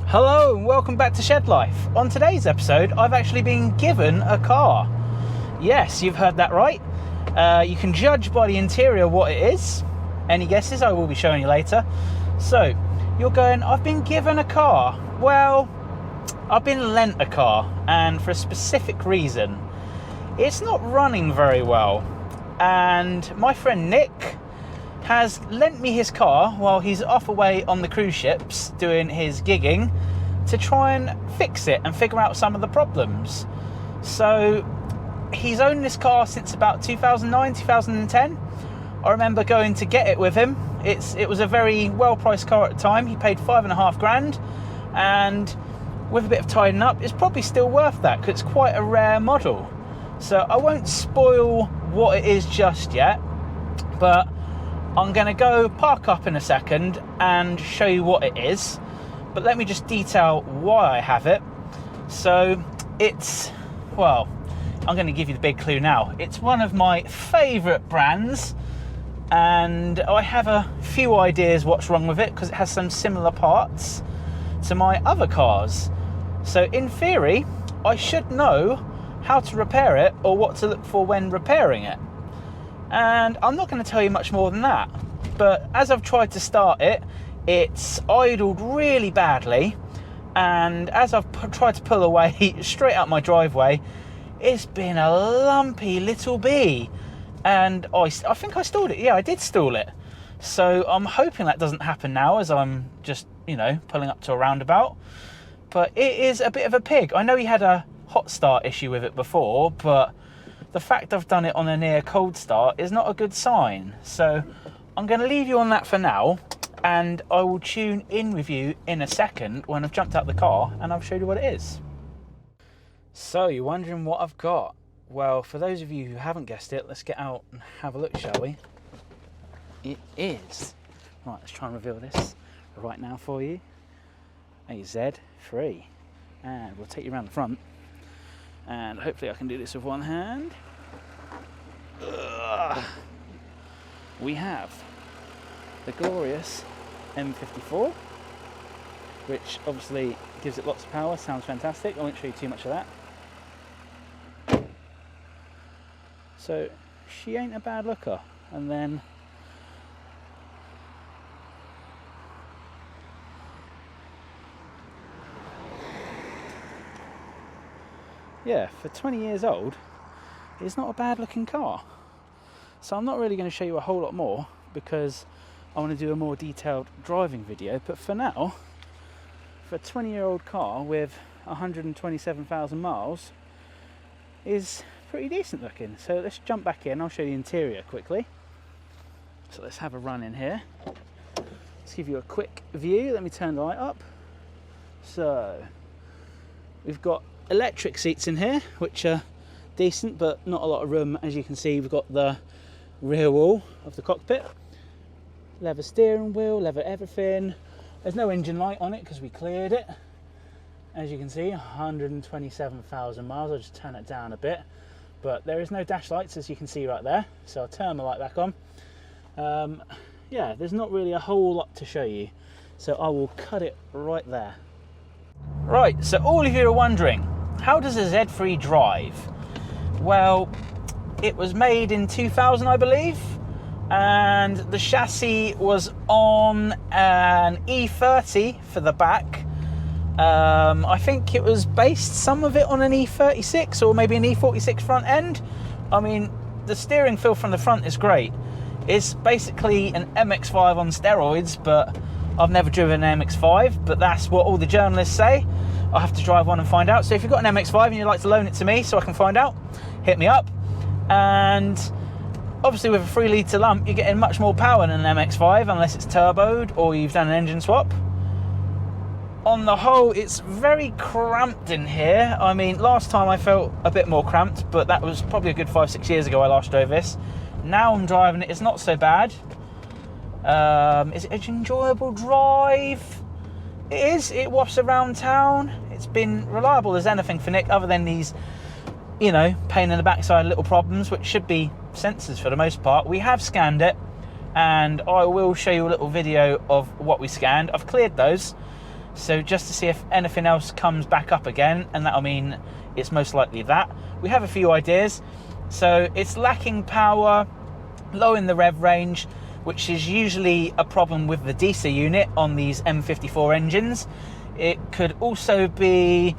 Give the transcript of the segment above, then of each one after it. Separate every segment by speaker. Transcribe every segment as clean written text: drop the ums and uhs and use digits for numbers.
Speaker 1: Hello and welcome back to ShedLife. On today's episode, I've actually been given a car. Yes, you've heard that right. You can judge by the interior what it is. Any guesses? I will be showing you later. So, you're going, I've been given a car. Well, I've been lent a car, and for a specific reason. It's not running very well, and my friend Nick has lent me his car while he's off away on the cruise ships doing his gigging to try and fix it and figure out some of the problems. So he's owned this car since about 2009, 2010. I remember going to get it with him. It was a very well-priced car at the time. He paid $5,500, and with a bit of tidying up, it's probably still worth that because it's quite a rare model. So I won't spoil what it is just yet, but I'm going to go park up in a second and show you what it is. But let me just detail why I have it. So it's, well, I'm going to give you the big clue now. It's one of my favourite brands, and I have a few ideas what's wrong with it because it has some similar parts to my other cars. So in theory, I should know how to repair it or what to look for when repairing it. And I'm not going to tell you much more than that, but as I've tried to start it, it's idled really badly, and as I've tried to pull away straight out my driveway, it's been a lumpy little bee, and I think I stalled it. Yeah, I did stall it. So I'm hoping that doesn't happen now as I'm just, pulling up to a roundabout. But it is a bit of a pig. I know he had a hot start issue with it before, but the fact I've done it on a near cold start is not a good sign. So I'm going to leave you on that for now, and I will tune in with you in a second when I've jumped out the car and I've showed you what it is. So you're wondering what I've got? Well, for those of you who haven't guessed it, let's get out and have a look, shall we? It is, right, let's try and reveal this right now for you, a Z3, and we'll take you around the front. And hopefully I can do this with one hand. We have the glorious M54, which obviously gives it lots of power, sounds fantastic. I won't show you too much of that. So she ain't a bad looker. And then yeah, for 20 years old, it's not a bad looking car. So I'm not really going to show you a whole lot more because I want to do a more detailed driving video. But for now, for a 20-year-old car with 127,000 miles, is pretty decent looking. So let's jump back in. I'll show you the interior quickly. So let's have a run in here. Let's give you a quick view. Let me turn the light up. So we've got electric seats in here, which are decent, but not a lot of room. As you can see, we've got the rear wall of the cockpit, leather steering wheel, leather everything. There's no engine light on it because we cleared it. As you can see, 127,000 miles. I'll just turn it down a bit, but there is no dash lights, as you can see right there. So I'll turn the light back on. Yeah, there's not really a whole lot to show you, so I will cut it right there. Right, so all of you are wondering, how does a Z3 drive? Well, it was made in 2000, I believe, and the chassis was on an E30 for the back. I think it was based, some of it, on an E36 or maybe an E46 front end. I mean, the steering feel from the front is great. It's basically an MX-5 on steroids, but I've never driven an MX-5, but that's what all the journalists say. I'll have to drive one and find out. So if you've got an MX-5 and you'd like to loan it to me so I can find out, hit me up. And obviously with a 3 litre lump, you're getting much more power than an MX-5 unless it's turboed or you've done an engine swap. On the whole, it's very cramped in here. I mean, last time I felt a bit more cramped, but that was probably a good 5-6 years ago I last drove this. Now I'm driving it, it's not so bad. Is it an enjoyable drive? It is. It wafts around town. It's been reliable as anything for Nick, other than these, pain in the backside little problems, which should be sensors for the most part. We have scanned it, and I will show you a little video of what we scanned. I've cleared those, So just to see if anything else comes back up again, and that'll mean it's most likely that. We have a few ideas. So it's lacking power, low in the rev range, which is usually a problem with the diesel unit on these M54 engines. It could also be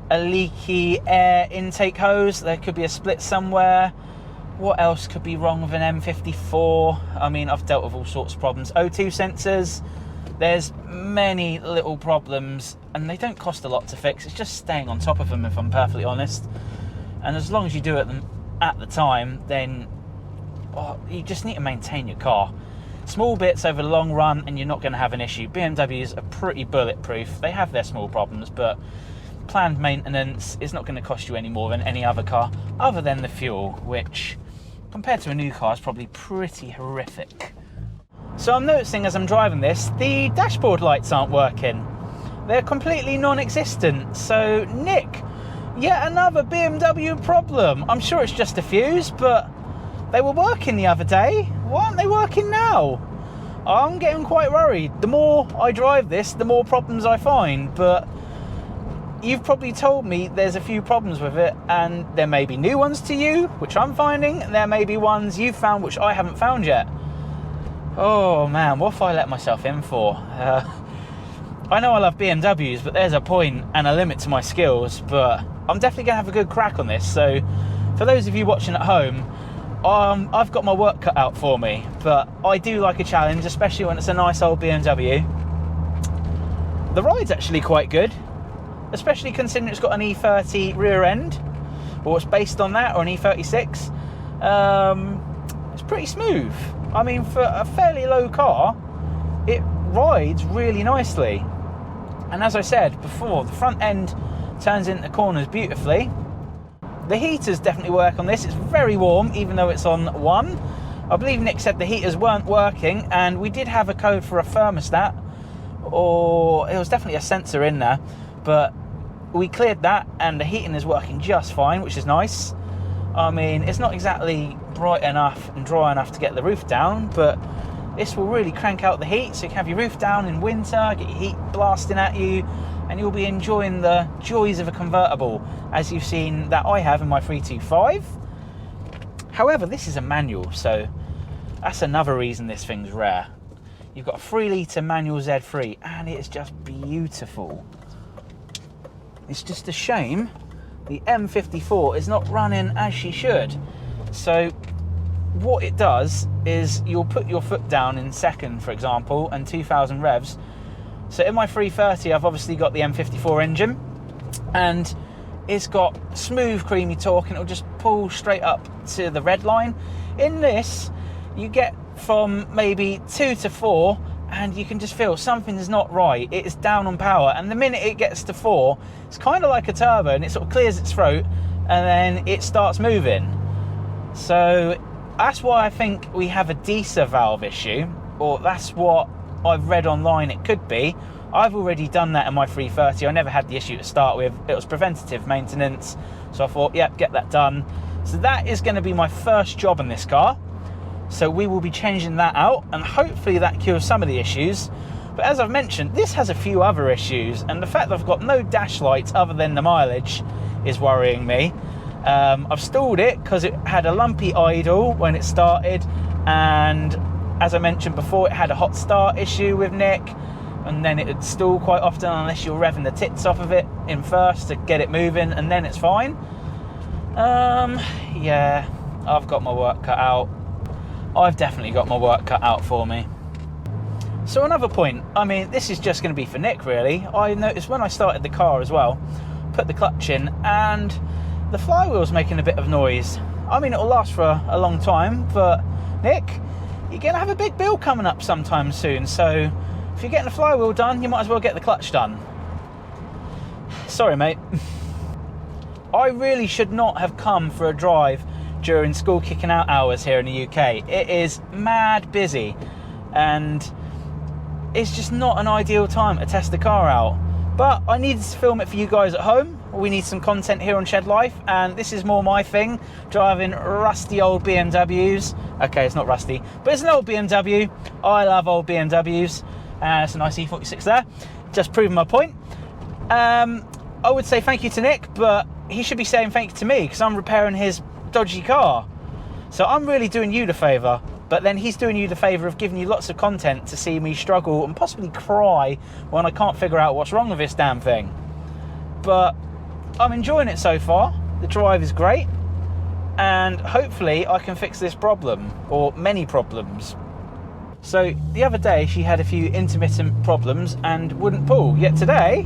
Speaker 1: a leaky air intake hose. There could be a split somewhere. What else could be wrong with an M54? I mean, I've dealt with all sorts of problems. O2 sensors. There's many little problems, and they don't cost a lot to fix. It's just staying on top of them, if I'm perfectly honest. And as long as you do it at the time, then you just need to maintain your car. Small bits over the long run, and you're not going to have an issue. BMWs are pretty bulletproof. They have their small problems, but planned maintenance is not going to cost you any more than any other car, other than the fuel, which, compared to a new car, is probably pretty horrific. So I'm noticing as I'm driving this, the dashboard lights aren't working. They're completely non-existent. So Nick, yet another BMW problem. I'm sure it's just a fuse, but they were working the other day. Why aren't they working now? I'm getting quite worried. The more I drive this, the more problems I find, but you've probably told me there's a few problems with it, and there may be new ones to you, which I'm finding, and there may be ones you've found which I haven't found yet. Oh man, what have I let myself in for? I know I love BMWs, but there's a point and a limit to my skills, but I'm definitely going to have a good crack on this. So for those of you watching at home, I've got my work cut out for me, but I do like a challenge, especially when it's a nice old BMW. The ride's actually quite good, especially considering it's got an E30 rear end, or it's based on that, or an E36. It's pretty smooth. I mean, for a fairly low car, it rides really nicely. And as I said before, the front end turns into corners beautifully. The heaters definitely work on this. It's very warm, even though it's on 1. I believe Nick said the heaters weren't working, and we did have a code for a thermostat, or it was definitely a sensor in there, but we cleared that, and the heating is working just fine, which is nice. I mean, it's not exactly bright enough and dry enough to get the roof down, but this will really crank out the heat, so you can have your roof down in winter, get your heat blasting at you, and you'll be enjoying the joys of a convertible, as you've seen that I have in my 325. However, this is a manual, so that's another reason this thing's rare. You've got a 3-litre manual Z3, and it's just beautiful. It's just a shame the M54 is not running as she should. So what it does is you'll put your foot down in second, for example, and 2,000 revs. So in my 330, I've obviously got the M54 engine, and it's got smooth, creamy torque, and it'll just pull straight up to the red line. In this, you get from maybe 2 to 4, and you can just feel something's not right. It is down on power, and the minute it gets to 4, it's kind of like a turbo, and it sort of clears its throat, and then it starts moving. So that's why I think we have a diesel valve issue, or that's what I've read online it could be. I've already done that in my 330. I never had the issue to start with. It was preventative maintenance, so I thought, yep, get that done. So that is going to be my first job in this car. So we will be changing that out, and hopefully that cures some of the issues. But as I've mentioned, this has a few other issues, and the fact that I've got no dash lights other than the mileage is worrying me. I've stalled it because it had a lumpy idle when it started, and as I mentioned before, it had a hot start issue with Nick, and then it would stall quite often unless you're revving the tits off of it in first to get it moving, and then it's fine. Yeah, I've got my work cut out. I've definitely got my work cut out for me. So another point, I mean, this is just going to be for Nick really. I noticed when I started the car as well, put the clutch in, and the flywheel's making a bit of noise. I mean, it'll last for a long time, but Nick, you're going to have a big bill coming up sometime soon, so if you're getting the flywheel done, you might as well get the clutch done. Sorry, mate. I really should not have come for a drive during school kicking out hours here in the UK. It is mad busy, and it's just not an ideal time to test the car out. But I needed to film it for you guys at home. We need some content here on ShedLife, and this is more my thing, driving rusty old BMWs. Okay, it's not rusty, but it's an old BMW. I love old BMWs. It's a nice E46 there. just proving my point. I would say thank you to Nick, but he should be saying thank you to me because I'm repairing his dodgy car. So I'm really doing you the favour, but then he's doing you the favour of giving you lots of content to see me struggle and possibly cry when I can't figure out what's wrong with this damn thing. But I'm enjoying it so far. The drive is great, and hopefully I can fix this problem, or many problems. So the other day she had a few intermittent problems and wouldn't pull, yet today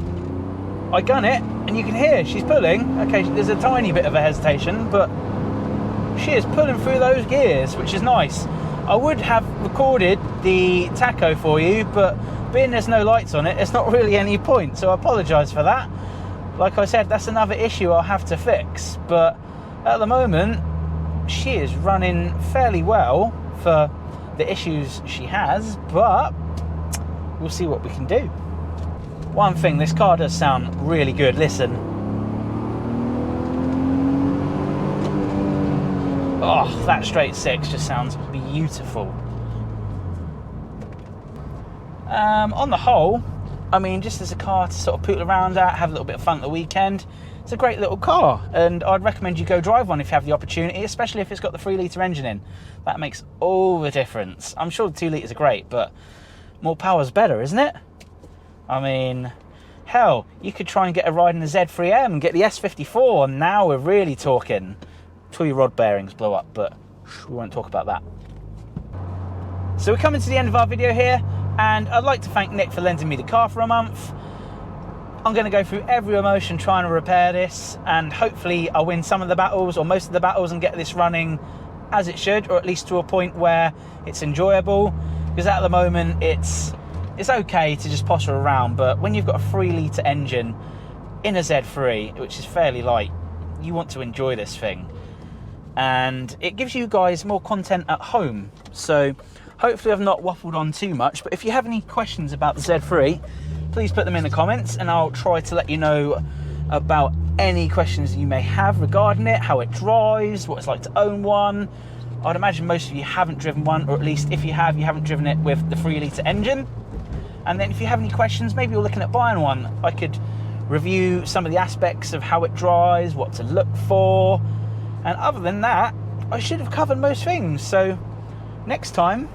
Speaker 1: I gun it and you can hear she's pulling. Okay, there's a tiny bit of a hesitation, but she is pulling through those gears, which is nice. I would have recorded the tacho for you, but being there's no lights on it, it's not really any point, so I apologise for that. Like I said, that's another issue I'll have to fix, but at the moment she is running fairly well for the issues she has, but we'll see what we can do. One thing, this car does sound really good. Listen. Oh, that straight six just sounds beautiful. On the whole, I mean, just as a car to sort of poodle around at, have a little bit of fun at the weekend, it's a great little car, and I'd recommend you go drive one if you have the opportunity, especially if it's got the 3-litre engine in. That makes all the difference. I'm sure the 2 litres are great, but more power's better, isn't it? I mean, hell, you could try and get a ride in the Z3M and get the S54, and now we're really talking. Till your rod bearings blow up, but we won't talk about that. So we're coming to the end of our video here, and I'd like to thank Nick for lending me the car for a month. I'm going to go through every emotion trying to repair this, and hopefully I'll win some of the battles or most of the battles and get this running as it should, or at least to a point where it's enjoyable, because at the moment it's okay to just potter around, but when you've got a 3-litre engine in a Z3, which is fairly light, you want to enjoy this thing, and it gives you guys more content at home. So hopefully I've not waffled on too much, but if you have any questions about the Z3, please put them in the comments and I'll try to let you know about any questions you may have regarding it, how it drives, what it's like to own one. I'd imagine most of you haven't driven one, or at least if you have, you haven't driven it with the 3-litre engine. And then if you have any questions, maybe you're looking at buying one, I could review some of the aspects of how it drives, what to look for, and other than that, I should have covered most things. So next time,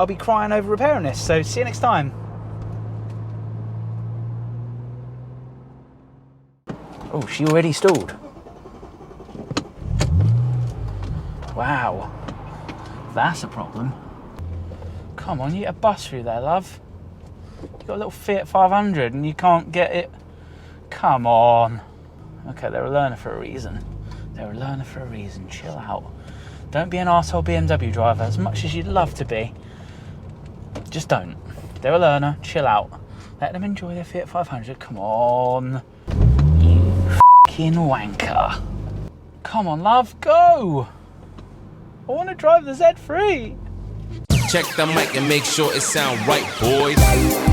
Speaker 1: I'll be crying over repairing this. So see you next time. Oh, she already stalled. Wow, that's a problem. Come on, you get a bus through there, love. You've got a little Fiat 500 and you can't get it. Come on. Okay, they're a learner for a reason. They're a learner for a reason. Chill out. Don't be an arsehole BMW driver as much as you'd love to be. Just don't. They're a learner. Chill out. Let them enjoy their Fiat 500. Come on. You f***ing wanker. Come on, love. Go. I want to drive the Z3.
Speaker 2: Check the mic and make sure it sound right, boys.